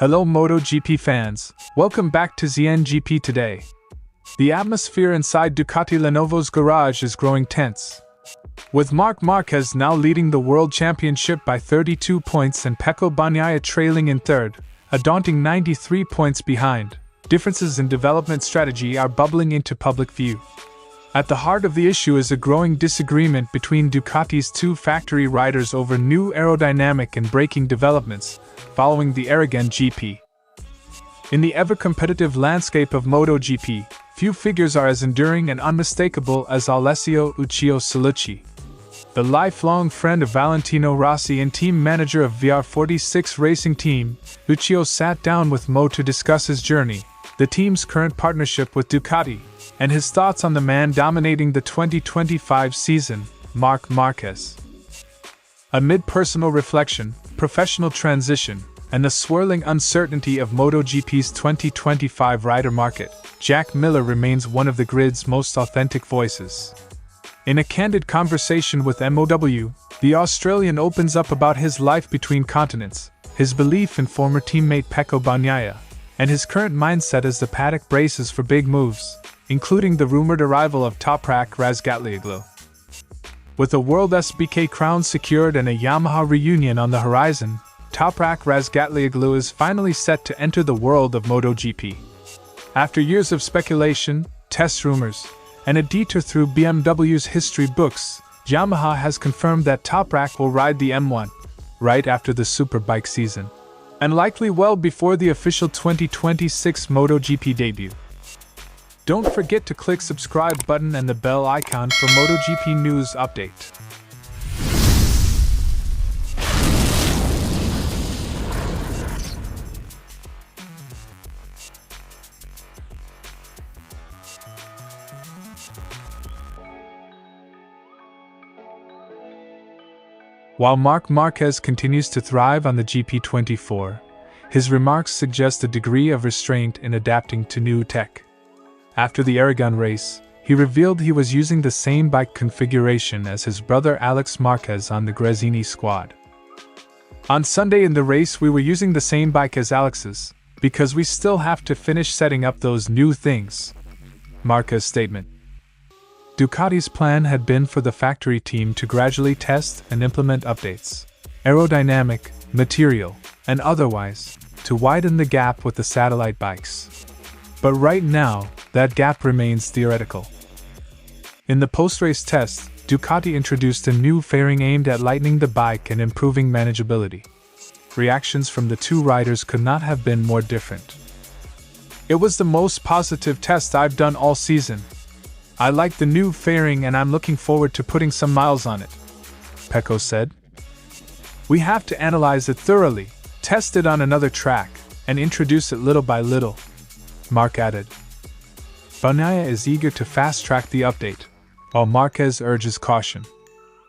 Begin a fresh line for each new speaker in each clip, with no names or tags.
Hello MotoGP fans, welcome back to ZNGP today. The atmosphere inside Ducati Lenovo's garage is growing tense. With Marc Márquez now leading the World Championship by 32 points and Pecco Bagnaia trailing in third, a daunting 93 points behind, differences in development strategy are bubbling into public view. At the heart of the issue is a growing disagreement between Ducati's two factory riders over new aerodynamic and braking developments following the Aragón GP. In the ever-competitive landscape of MotoGP, few figures are as enduring and unmistakable as Alessio Uccio Salucci. The lifelong friend of Valentino Rossi and team manager of VR46's Racing Team, Uccio sat down with Mo to discuss his journey, the team's current partnership with Ducati, and his thoughts on the man dominating the 2025 season, Marc Márquez. Amid personal reflection, professional transition, and the swirling uncertainty of MotoGP's 2025 rider market, Jack Miller remains one of the grid's most authentic voices. In a candid conversation with MOW, the Australian opens up about his life between continents, his belief in former teammate Pecco Bagnaia, and his current mindset as the paddock braces for big moves, including the rumored arrival of Toprak Razgatlioglu. With a World SBK crown secured and a Yamaha reunion on the horizon, Toprak Razgatlioglu is finally set to enter the world of MotoGP. After years of speculation, test rumors, and a detour through BMW's history books, Yamaha has confirmed that Toprak will ride the M1 right after the Superbike season, and likely well before the official 2026 MotoGP debut. Don't forget to click subscribe button and the bell icon for MotoGP news update. While Marc Márquez continues to thrive on the GP24, his remarks suggest a degree of restraint in adapting to new tech. After the Aragón race, he revealed he was using the same bike configuration as his brother Alex Marquez on the Gresini squad. On Sunday in the race we were using the same bike as Alex's, because we still have to finish setting up those new things. Marquez's statement. Ducati's plan had been for the factory team to gradually test and implement updates, aerodynamic, material, and otherwise, to widen the gap with the satellite bikes. But right now, that gap remains theoretical. In the post-race test, Ducati introduced a new fairing aimed at lightening the bike and improving manageability. Reactions from the two riders could not have been more different. "It was the most positive test I've done all season. I like the new fairing and I'm looking forward to putting some miles on it," Pecco said. "We have to analyze it thoroughly, test it on another track, and introduce it little by little," Marc added. Bagnaia is eager to fast-track the update, while Márquez urges caution.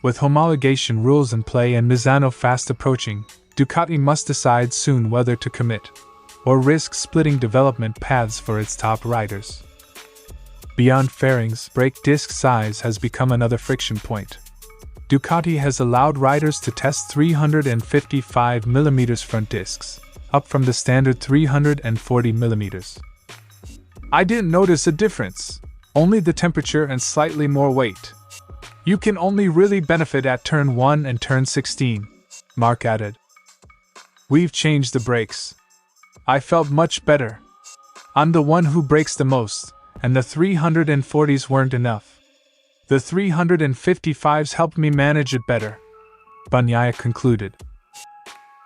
With homologation rules in play and Misano fast approaching, Ducati must decide soon whether to commit, or risk splitting development paths for its top riders. Beyond fairings, brake disc size has become another friction point. Ducati has allowed riders to test 355mm front discs, up from the standard 340mm. "I didn't notice a difference, only the temperature and slightly more weight. You can only really benefit at turn 1 and turn 16, Marc added. "We've changed the brakes. I felt much better. I'm the one who brakes the most, and the 340s weren't enough. The 355s helped me manage it better," Bagnaia concluded.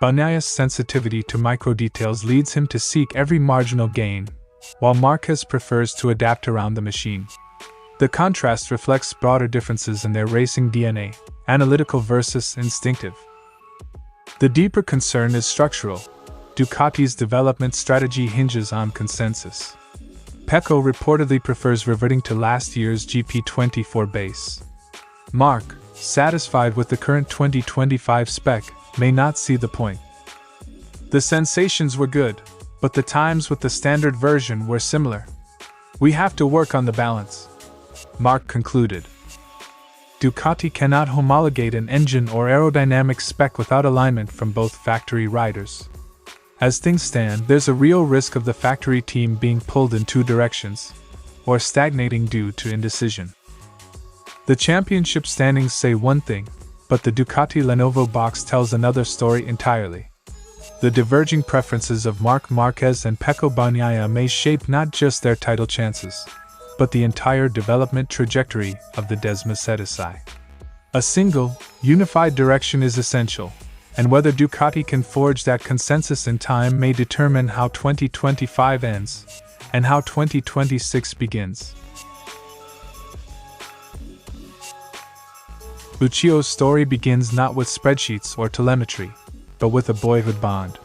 Bagnaia's sensitivity to micro-details leads him to seek every marginal gain, while Márquez prefers to adapt around the machine. The contrast reflects broader differences in their racing DNA, analytical versus instinctive. The deeper concern is structural. Ducati's development strategy hinges on consensus. Pecco reportedly prefers reverting to last year's GP24 base. Marc, satisfied with the current 2025 spec, may not see the point. "The sensations were good, but the times with the standard version were similar. We have to work on the balance," Marc concluded. Ducati cannot homologate an engine or aerodynamic spec without alignment from both factory riders. As things stand, there's a real risk of the factory team being pulled in two directions, or stagnating due to indecision. The championship standings say one thing, but the Ducati Lenovo box tells another story entirely. The diverging preferences of Marc Márquez and Pecco Bagnaia may shape not just their title chances, but the entire development trajectory of the Des Mercedes-I. A single, unified direction is essential, and whether Ducati can forge that consensus in time may determine how 2025 ends and how 2026 begins. Uccio's story begins not with spreadsheets or telemetry, but with a boyhood bond.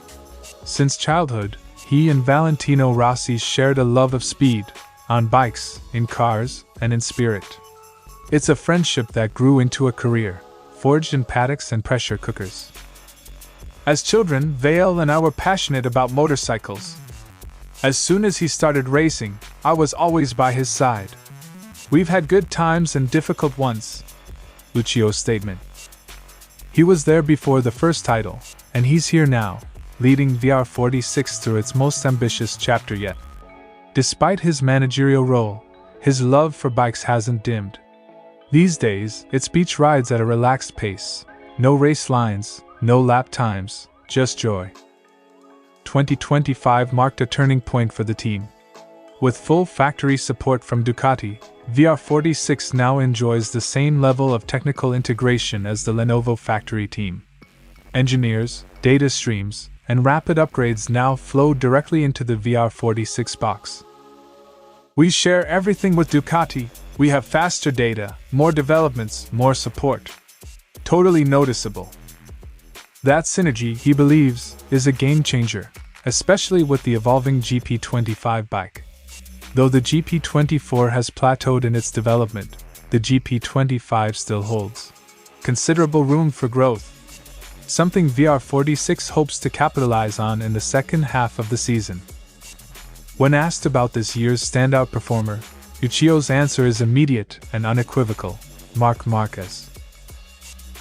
Since childhood, he and Valentino Rossi shared a love of speed, on bikes, in cars, and in spirit. It's a friendship that grew into a career, forged in paddocks and pressure cookers. As children, Vail and I were passionate about motorcycles. As soon as he started racing, I was always by his side. We've had good times and difficult ones. Uccio's statement. He was there before the first title, and he's here now, leading VR46 through its most ambitious chapter yet. Despite his managerial role, his love for bikes hasn't dimmed. These days, it's beach rides at a relaxed pace, no race lines, no lap times, just joy. 2025 marked a turning point for the team. With full factory support from Ducati, VR46 now enjoys the same level of technical integration as the Lenovo factory team. Engineers, data streams, and rapid upgrades now flow directly into the VR46 box. We share everything with Ducati. We have faster data, more developments, more support. Totally noticeable. That synergy, he believes, is a game changer, especially with the evolving GP25 bike. Though the GP24 has plateaued in its development, the GP25 still holds considerable room for growth, something VR46 hopes to capitalize on in the second half of the season. When asked about this year's standout performer, Uccio's answer is immediate and unequivocal: Marc Márquez.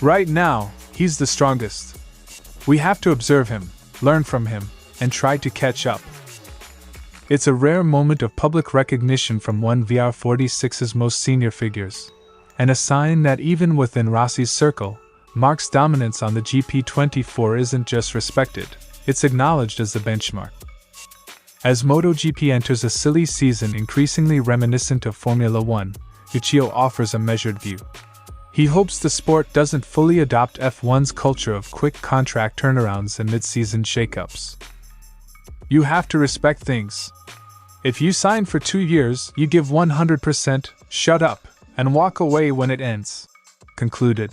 Right now, he's the strongest. We have to observe him, learn from him, and try to catch up. It's a rare moment of public recognition from one VR46's most senior figures, and a sign that even within Rossi's circle, Marc's dominance on the GP24 isn't just respected, it's acknowledged as the benchmark. As Moto GP enters a silly season increasingly reminiscent of Formula One, Uccio offers a measured view. He hopes the sport doesn't fully adopt F1's culture of quick contract turnarounds and mid-season shakeups. You have to respect things. If you sign for 2 years, you give 100%, shut up, and walk away when it ends, concluded.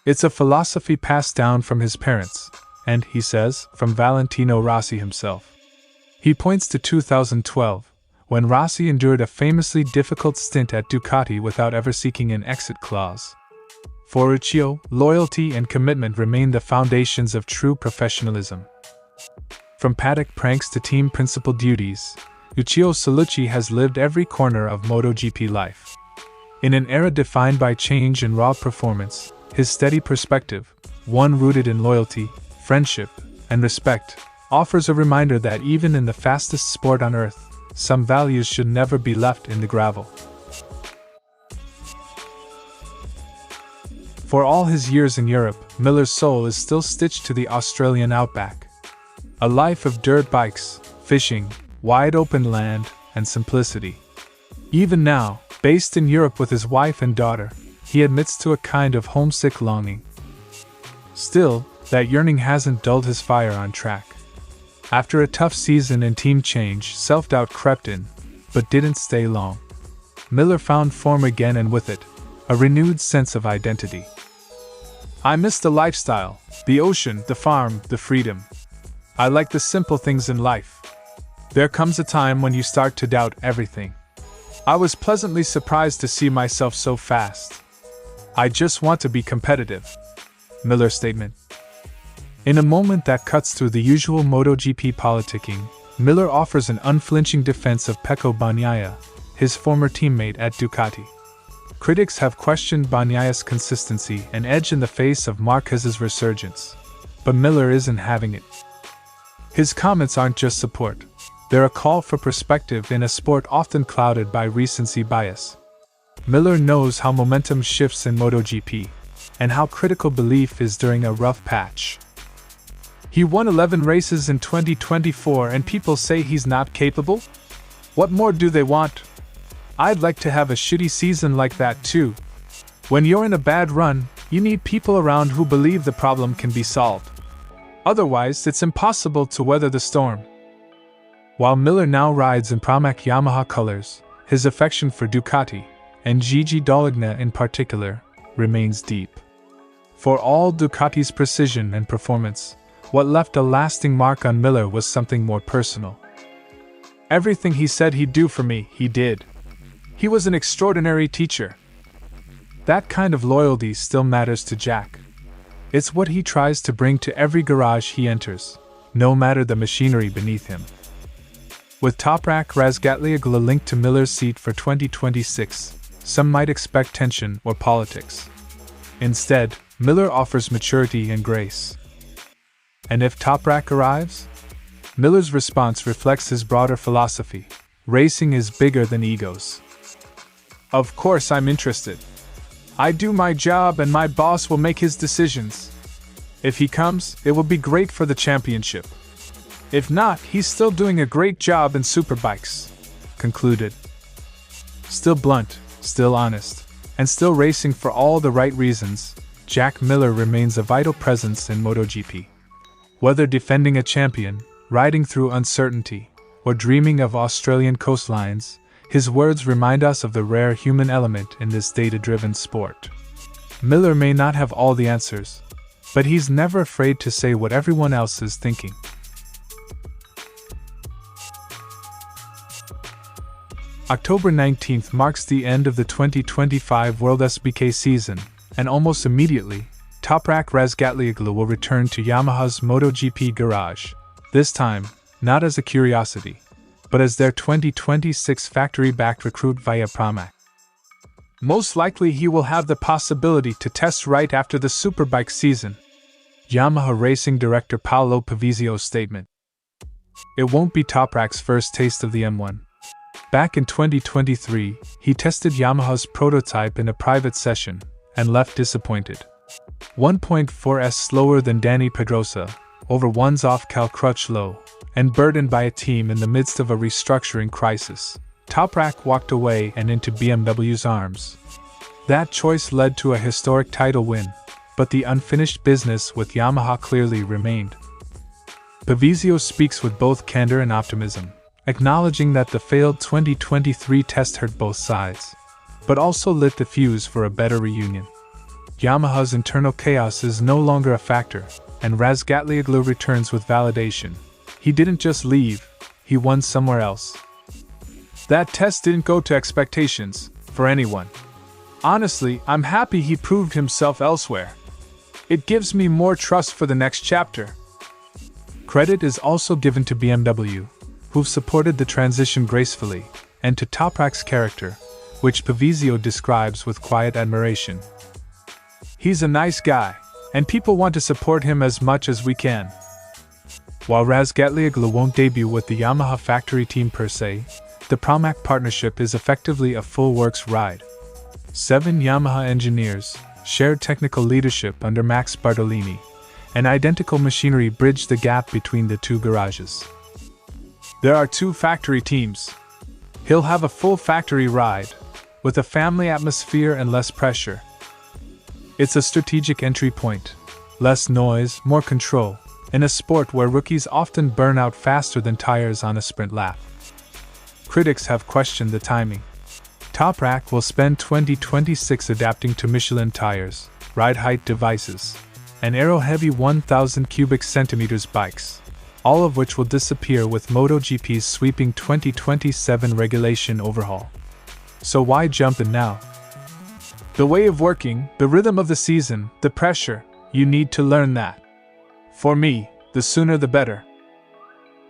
It's a philosophy passed down from his parents, and, he says, from Valentino Rossi himself. He points to 2012, when Rossi endured a famously difficult stint at Ducati without ever seeking an exit clause. For Uccio, loyalty and commitment remain the foundations of true professionalism. From paddock pranks to team principal duties, Uccio Salucci has lived every corner of MotoGP life. In an era defined by change and raw performance, his steady perspective, one rooted in loyalty, friendship, and respect, offers a reminder that even in the fastest sport on earth, some values should never be left in the gravel. For all his years in Europe, Miller's soul is still stitched to the Australian outback. A life of dirt bikes, fishing, wide open land, and simplicity. Even now, based in Europe with his wife and daughter, he admits to a kind of homesick longing. Still, that yearning hasn't dulled his fire on track. After a tough season and team change, self-doubt crept in, but didn't stay long. Miller found form again, and with it, a renewed sense of identity. I miss the lifestyle, the ocean, the farm, the freedom. I like the simple things in life. There comes a time when you start to doubt everything. I was pleasantly surprised to see myself so fast. I just want to be competitive. Miller's statement. In a moment that cuts through the usual MotoGP politicking, Miller offers an unflinching defense of Pecco Bagnaia, his former teammate at Ducati. Critics have questioned Bagnaia's consistency and edge in the face of Marquez's resurgence, but Miller isn't having it. His comments aren't just support. They're a call for perspective in a sport often clouded by recency bias. Miller knows how momentum shifts in MotoGP, and how critical belief is during a rough patch. He won 11 races in 2024 and people say he's not capable? What more do they want? I'd like to have a shitty season like that too. When you're in a bad run, you need people around who believe the problem can be solved. Otherwise, it's impossible to weather the storm. While Miller now rides in Pramac Yamaha colors, his affection for Ducati, and Gigi Dall'Igna in particular, remains deep. For all Ducati's precision and performance, what left a lasting mark on Miller was something more personal. Everything he said he'd do for me, he did. He was an extraordinary teacher. That kind of loyalty still matters to Jack. It's what he tries to bring to every garage he enters, no matter the machinery beneath him. With Toprak Razgatlioglu linked to Miller's seat for 2026, some might expect tension or politics. Instead, Miller offers maturity and grace. And if Toprak arrives? Miller's response reflects his broader philosophy. Racing is bigger than egos. Of course I'm interested. I do my job and my boss will make his decisions. If he comes, it will be great for the championship. If not, he's still doing a great job in superbikes, concluded. Still blunt, still honest, and still racing for all the right reasons, Jack Miller remains a vital presence in MotoGP. Whether defending a champion, riding through uncertainty, or dreaming of Australian coastlines, his words remind us of the rare human element in this data-driven sport. Miller may not have all the answers, but he's never afraid to say what everyone else is thinking. October 19th marks the end of the 2025 World SBK season, and almost immediately, Toprak Razgatlioglu will return to Yamaha's MotoGP garage, this time, not as a curiosity, but as their 2026 factory-backed recruit via Pramac. Most likely he will have the possibility to test right after the Superbike season. Yamaha Racing Director Paolo Pavizio's statement. It won't be Toprak's first taste of the M1. Back in 2023, he tested Yamaha's prototype in a private session, and left disappointed. 1.4s slower than Dani Pedrosa, over one's off-cal crutch low, and burdened by a team in the midst of a restructuring crisis, Toprak walked away and into BMW's arms. That choice led to a historic title win, but the unfinished business with Yamaha clearly remained. Pavizio speaks with both candor and optimism, acknowledging that the failed 2023 test hurt both sides, but also lit the fuse for a better reunion. Yamaha's internal chaos is no longer a factor, and Razgatlioglu returns with validation. He didn't just leave, he won somewhere else. That test didn't go to expectations, for anyone. Honestly, I'm happy he proved himself elsewhere. It gives me more trust for the next chapter. Credit is also given to BMW, who've supported the transition gracefully, and to Toprak's character, which Pavizio describes with quiet admiration. He's a nice guy, and people want to support him as much as we can. While Razgatlioglu won't debut with the Yamaha factory team per se, the Pramac partnership is effectively a full works ride. 7 Yamaha engineers, shared technical leadership under Max Bartolini, and identical machinery bridge the gap between the two garages. There are 2 factory teams. He'll have a full factory ride, with a family atmosphere and less pressure. It's a strategic entry point. Less noise, more control, in a sport where rookies often burn out faster than tires on a sprint lap. Critics have questioned the timing. Toprak will spend 2026 adapting to Michelin tires, ride height devices, and aero-heavy 1,000 cubic centimeters bikes, all of which will disappear with MotoGP's sweeping 2027 regulation overhaul. So why jump in now? The way of working, the rhythm of the season, the pressure, you need to learn that. For me, the sooner the better.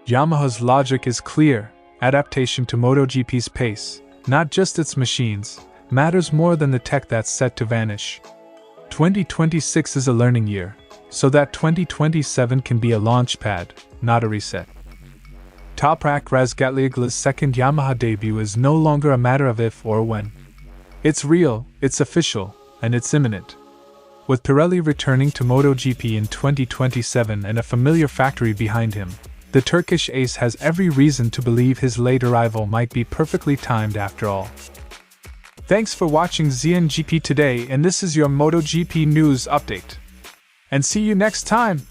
Yamaha's logic is clear: adaptation to MotoGP's pace, not just its machines, matters more than the tech that's set to vanish. 2026 is a learning year, so that 2027 can be a launch pad, not a reset. Toprak Razgatlioglu's second Yamaha debut is no longer a matter of if or when. It's real, it's official, and it's imminent. With Pirelli returning to Moto GP in 2027 and a familiar factory behind him, the Turkish ace has every reason to believe his late arrival might be perfectly timed after all. Thanks for watching ZNGP today, and this is your MotoGP news update. And see you next time!